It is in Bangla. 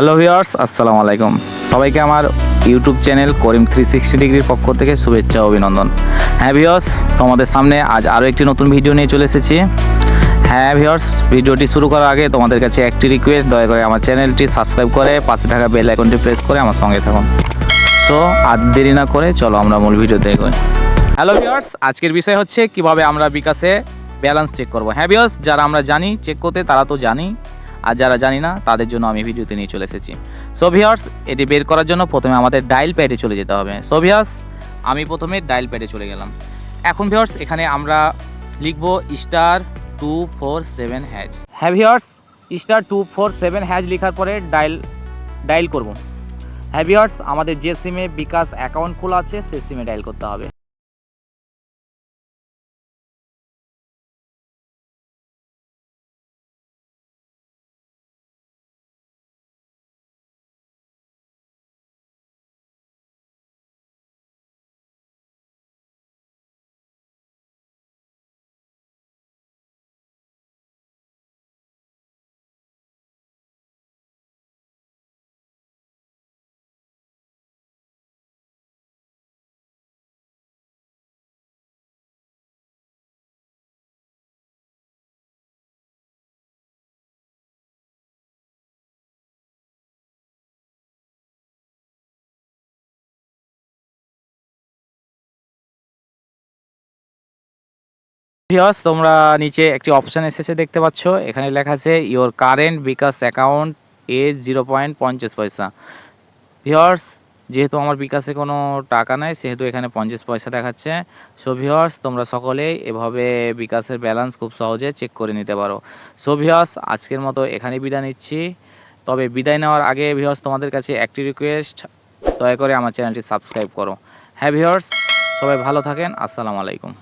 হ্যালো ভিউয়ার্স, আসসালামু আলাইকুম। সবাইকে আমার ইউটিউব চ্যানেল করিম 360 ডিগ্রির পক্ষ থেকে শুভেচ্ছা ও অভিনন্দন। হ্যাঁ ভিউয়ার্স, তোমাদের সামনে আজ আরও একটি নতুন ভিডিও নিয়ে চলে এসেছি। হ্যাঁ ভিউয়ার্স, ভিডিওটি শুরু করার আগে তোমাদের কাছে একটি রিকোয়েস্ট, দয়া করে আমার চ্যানেলটি সাবস্ক্রাইব করে পাশে থাকা বেল আইকনটি প্রেস করে আমার সঙ্গে থাকুন। তো আর দেরি না করে চলো আমরা মূল ভিডিওতে এগোই। হ্যালো ভিউয়ার্স, আজকের বিষয় হচ্ছে কিভাবে আমরা বিকাশে ব্যালেন্স চেক করব। হ্যাঁ ভিউয়ার্স, যারা আমরা জানি চেক করতে তারা তো জানি, আর যারা জানি না তাদের জন্য আমি ভিডিওতে নিয়ে চলে এসেছি। সো ভিউয়ার্স, এটি বের করার জন্য প্রথমে আমাদের ডায়াল প্যাডে চলে যেতে হবে। সো ভিউয়ার্স, আমি প্রথমে ডায়াল প্যাডে চলে গেলাম। এখন ভিউয়ার্স, এখানে আমরা লিখব *247#। হ্যাঁ ভিউয়ার্স, *247# লেখার পরে ডায়াল করব। হ্যাঁ ভিউয়ার্স, আমাদের যে সিমে বিকাশ অ্যাকাউন্ট খোলা আছে সেই সিমে ডায়াল করতে হবে। ভিউয়ার্স, তোমরা নিচে একটি অপশন এসেছে দেখতে পাচ্ছ, এখানে লেখা আছে your current bKash account as 0.50 পয়সা। ভিউয়ার্স, যেহেতু আমার বিকাশে কোনো টাকা নাই সেহেতু এখানে 50 পয়সা দেখাচ্ছে। সো ভিউয়ার্স, তোমরা সকলেই এভাবে বিকাশের ব্যালেন্স খুব সহজে চেক করে নিতে পারো। সো ভিউয়ার্স, আজকের মতো এখানেই বিদায় নিচ্ছি। তবে বিদায় নেওয়ার আগে ভিউয়ার্স, তোমাদের কাছে একটি রিকোয়েস্ট, দয়া করে আমার চ্যানেলটি সাবস্ক্রাইব করো। হ্যাঁ ভিউয়ার্স, সবাই ভালো থাকেন। আসসালামু আলাইকুম।